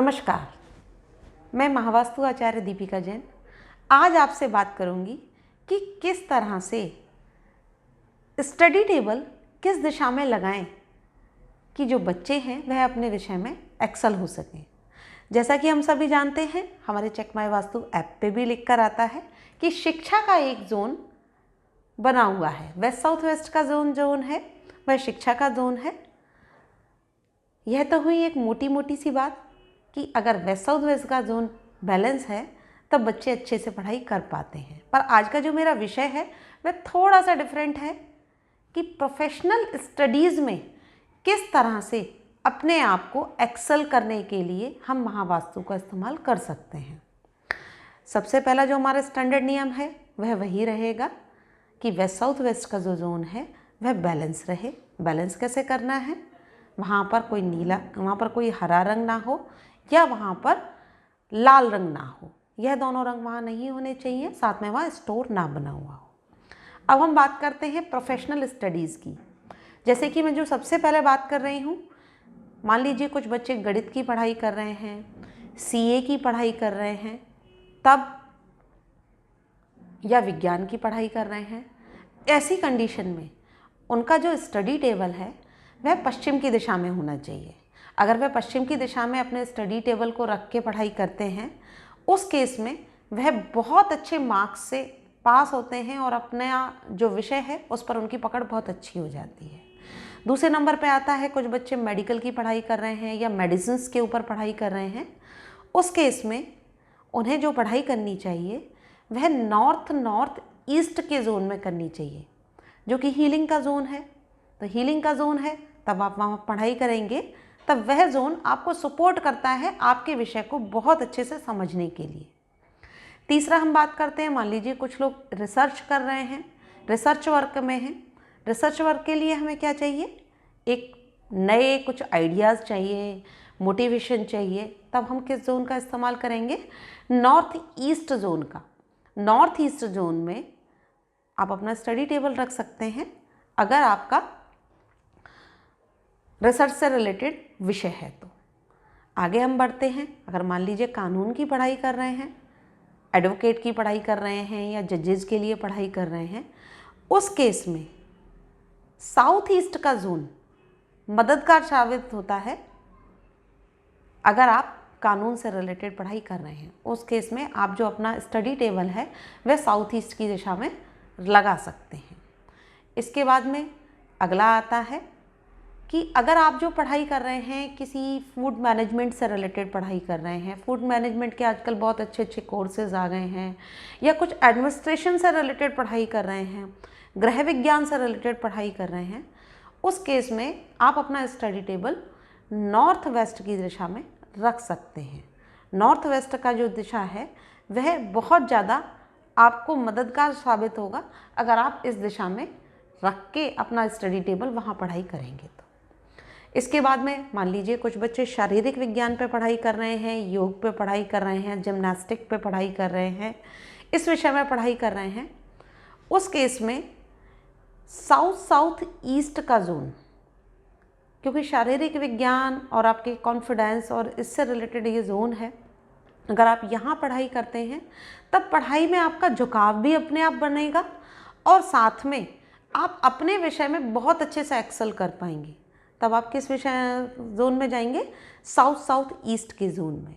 नमस्कार, मैं महावास्तु आचार्य दीपिका जैन आज आपसे बात करूंगी कि किस तरह से स्टडी टेबल किस दिशा में लगाएं कि जो बच्चे हैं वह अपने विषय में एक्सल हो सकें। जैसा कि हम सभी जानते हैं, हमारे चेक माय वास्तु ऐप पे भी लिख कर आता है कि शिक्षा का एक जोन बना हुआ है। वेस्ट साउथ वेस्ट का जोन है वह शिक्षा का जोन है। यह तो हुई एक मोटी मोटी सी बात कि अगर वेस्ट साउथ वेस्ट का जोन बैलेंस है तब बच्चे अच्छे से पढ़ाई कर पाते हैं। पर आज का जो मेरा विषय है वह थोड़ा सा डिफरेंट है कि प्रोफेशनल स्टडीज़ में किस तरह से अपने आप को एक्सेल करने के लिए हम महावास्तु का इस्तेमाल कर सकते हैं। सबसे पहला जो हमारा स्टैंडर्ड नियम है वह वही रहेगा कि वेस्ट साउथ वेस्ट का जो जोन है वह बैलेंस रहे। बैलेंस कैसे करना है? वहाँ पर कोई नीला, वहाँ पर कोई हरा रंग ना हो या वहाँ पर लाल रंग ना हो। यह दोनों रंग वहाँ नहीं होने चाहिए। साथ में वहाँ स्टोर ना बना हुआ हो। अब हम बात करते हैं प्रोफेशनल स्टडीज़ की। जैसे कि मैं जो सबसे पहले बात कर रही हूँ, मान लीजिए कुछ बच्चे गणित की पढ़ाई कर रहे हैं, सीए की पढ़ाई कर रहे हैं, तब या विज्ञान की पढ़ाई कर रहे हैं। ऐसी कंडीशन में उनका जो स्टडी टेबल है वह पश्चिम की दिशा में होना चाहिए। अगर वह पश्चिम की दिशा में अपने स्टडी टेबल को रख के पढ़ाई करते हैं, उस केस में वह बहुत अच्छे मार्क्स से पास होते हैं और अपना जो विषय है उस पर उनकी पकड़ बहुत अच्छी हो जाती है। दूसरे नंबर पे आता है कुछ बच्चे मेडिकल की पढ़ाई कर रहे हैं या मेडिसिन्स के ऊपर पढ़ाई कर रहे हैं। उस केस में उन्हें जो पढ़ाई करनी चाहिए वह नॉर्थ ईस्ट के जोन में करनी चाहिए, जो कि हीलिंग का जोन है। तो हीलिंग का जोन है, तब आप वहाँ पढ़ाई करेंगे, तब वह जोन आपको सपोर्ट करता है आपके विषय को बहुत अच्छे से समझने के लिए। तीसरा हम बात करते हैं, मान लीजिए कुछ लोग रिसर्च कर रहे हैं, रिसर्च वर्क में हैं। रिसर्च वर्क के लिए हमें क्या चाहिए? एक नए कुछ आइडियाज़ चाहिए, मोटिवेशन चाहिए। तब हम किस जोन का इस्तेमाल करेंगे? नॉर्थ ईस्ट जोन का। नॉर्थ ईस्ट जोन में आप अपना स्टडी टेबल रख सकते हैं अगर आपका रिसर्च से रिलेटेड विषय है तो। आगे हम बढ़ते हैं। अगर मान लीजिए कानून की पढ़ाई कर रहे हैं, एडवोकेट की पढ़ाई कर रहे हैं या जजेस के लिए पढ़ाई कर रहे हैं, उस केस में साउथ ईस्ट का जोन मददगार साबित होता है। अगर आप कानून से रिलेटेड पढ़ाई कर रहे हैं, उस केस में आप जो अपना स्टडी टेबल है वह साउथ ईस्ट की दिशा में लगा सकते हैं। इसके बाद में अगला आता है कि अगर आप जो पढ़ाई कर रहे हैं किसी फूड मैनेजमेंट से रिलेटेड पढ़ाई कर रहे हैं, फूड मैनेजमेंट के आजकल बहुत अच्छे अच्छे कोर्सेज आ गए हैं, या कुछ एडमिनिस्ट्रेशन से रिलेटेड पढ़ाई कर रहे हैं, गृह विज्ञान से रिलेटेड पढ़ाई कर रहे हैं, उस केस में आप अपना स्टडी टेबल नॉर्थ वेस्ट की दिशा में रख सकते हैं। नॉर्थ वेस्ट का जो दिशा है वह बहुत ज़्यादा आपको मददगार साबित होगा अगर आप इस दिशा में रख के अपना स्टडी टेबल वहाँ पढ़ाई करेंगे तो। इसके बाद में मान लीजिए कुछ बच्चे शारीरिक विज्ञान पे पढ़ाई कर रहे हैं, योग पे पढ़ाई कर रहे हैं, जिम्नास्टिक पे पढ़ाई कर रहे हैं, इस विषय में पढ़ाई कर रहे हैं। उस केस में साउथ ईस्ट का जोन, क्योंकि शारीरिक विज्ञान और आपके कॉन्फिडेंस और इससे रिलेटेड ये जोन है, अगर आप यहाँ पढ़ाई करते हैं तब पढ़ाई में आपका झुकाव भी अपने आप बनेगा और साथ में आप अपने विषय में बहुत अच्छे से एक्सेल कर पाएंगे। तब आप किस विषय जोन में जाएंगे? साउथ ईस्ट के जोन में।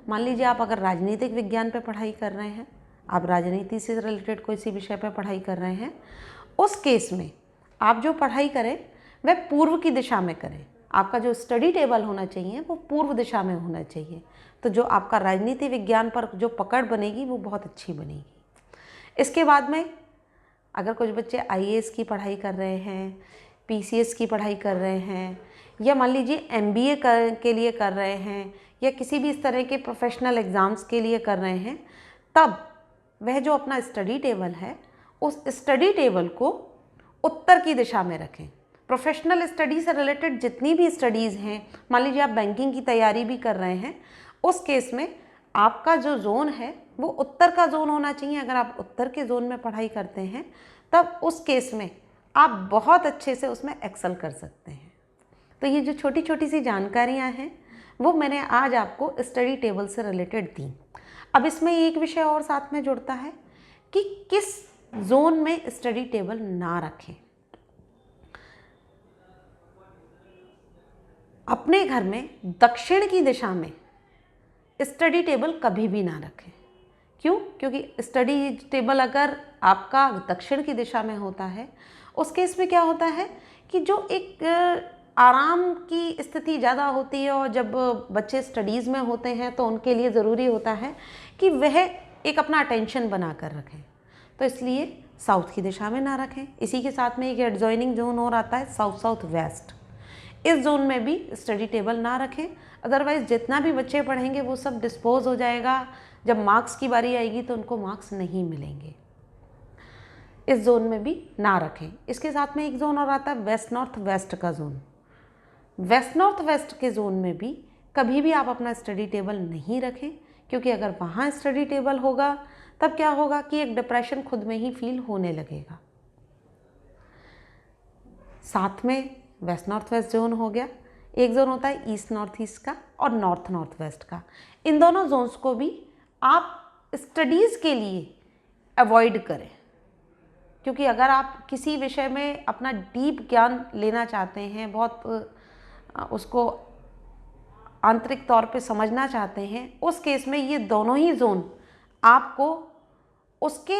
मान लीजिए आप अगर राजनीतिक विज्ञान पे पढ़ाई कर रहे हैं, आप राजनीति से रिलेटेड कोई सी विषय पे पढ़ाई कर रहे हैं, उस केस में आप जो पढ़ाई करें वह पूर्व की दिशा में करें। आपका जो स्टडी टेबल होना चाहिए वो पूर्व दिशा में होना चाहिए। तो जो आपका राजनीति विज्ञान पर जो पकड़ बनेगी वो बहुत अच्छी बनेगी। इसके बाद में अगर कुछ बच्चे आईएएस की पढ़ाई कर रहे हैं, पीसीएस की पढ़ाई कर रहे हैं, या मान लीजिए एमबीए के लिए कर रहे हैं, या किसी भी इस तरह के प्रोफेशनल एग्ज़ाम्स के लिए कर रहे हैं, तब वह जो अपना स्टडी टेबल है उस स्टडी टेबल को उत्तर की दिशा में रखें। प्रोफेशनल स्टडी से रिलेटेड जितनी भी स्टडीज़ हैं, मान लीजिए आप बैंकिंग की तैयारी भी कर रहे हैं, उस केस में आपका जो जोन है वो उत्तर का जोन होना चाहिए। अगर आप उत्तर के जोन में पढ़ाई करते हैं तब उस केस में आप बहुत अच्छे से उसमें एक्सेल कर सकते हैं। तो ये जो छोटी छोटी सी जानकारियाँ हैं, वो मैंने आज आपको स्टडी टेबल से रिलेटेड दी। अब इसमें एक विषय और साथ में जुड़ता है कि किस जोन में स्टडी टेबल ना रखें। अपने घर में दक्षिण की दिशा में स्टडी टेबल कभी भी ना रखें। क्यों? क्योंकि स्टडी टेबल अगर आपका दक्षिण की दिशा में होता है, उस केस में क्या होता है कि जो एक आराम की स्थिति ज़्यादा होती है, और जब बच्चे स्टडीज़ में होते हैं तो उनके लिए ज़रूरी होता है कि वह एक अपना अटेंशन बना कर रखें। तो इसलिए साउथ की दिशा में ना रखें। इसी के साथ में एक एडजॉइनिंग जोन और आता है साउथ साउथ वेस्ट। इस जोन में भी स्टडी टेबल ना रखें, अदरवाइज़ जितना भी बच्चे पढ़ेंगे वो सब डिस्पोज हो जाएगा। जब मार्क्स की बारी आएगी तो उनको मार्क्स नहीं मिलेंगे। इस जोन में भी ना रखें। इसके साथ में एक जोन और आता है वेस्ट नॉर्थ वेस्ट का जोन। वेस्ट नॉर्थ वेस्ट के जोन में भी कभी भी आप अपना स्टडी टेबल नहीं रखें, क्योंकि अगर वहाँ स्टडी टेबल होगा तब क्या होगा कि एक डिप्रेशन खुद में ही फील होने लगेगा। साथ में वेस्ट नॉर्थ वेस्ट जोन हो गया। एक जोन होता है ईस्ट नॉर्थ ईस्ट का और नॉर्थ नॉर्थ वेस्ट का। इन दोनों जोन्स को भी आप स्टडीज़ के लिए अवॉइड करें, क्योंकि अगर आप किसी विषय में अपना डीप ज्ञान लेना चाहते हैं, बहुत उसको आंतरिक तौर पे समझना चाहते हैं, उस केस में ये दोनों ही जोन आपको उसके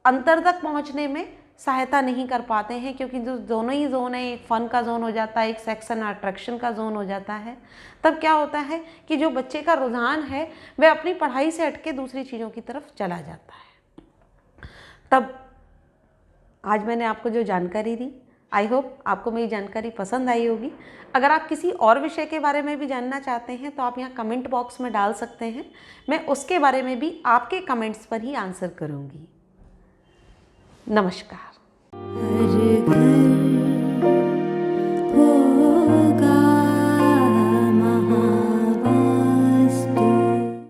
अंतर तक पहुंचने में सहायता नहीं कर पाते हैं, क्योंकि जो दोनों ही जोन है, एक फ़न का जोन हो जाता है, एक सेक्शन अट्रैक्शन का जोन हो जाता है। तब क्या होता है कि जो बच्चे का रुझान है वह अपनी पढ़ाई से हटके दूसरी चीज़ों की तरफ चला जाता है। तब आज मैंने आपको जो जानकारी दी, आई होप आपको मेरी जानकारी पसंद आई होगी। अगर आप किसी और विषय के बारे में भी जानना चाहते हैं तो आप यहाँ कमेंट बॉक्स में डाल सकते हैं। मैं उसके बारे में भी आपके कमेंट्स पर ही आंसर करूँगी। नमस्कार।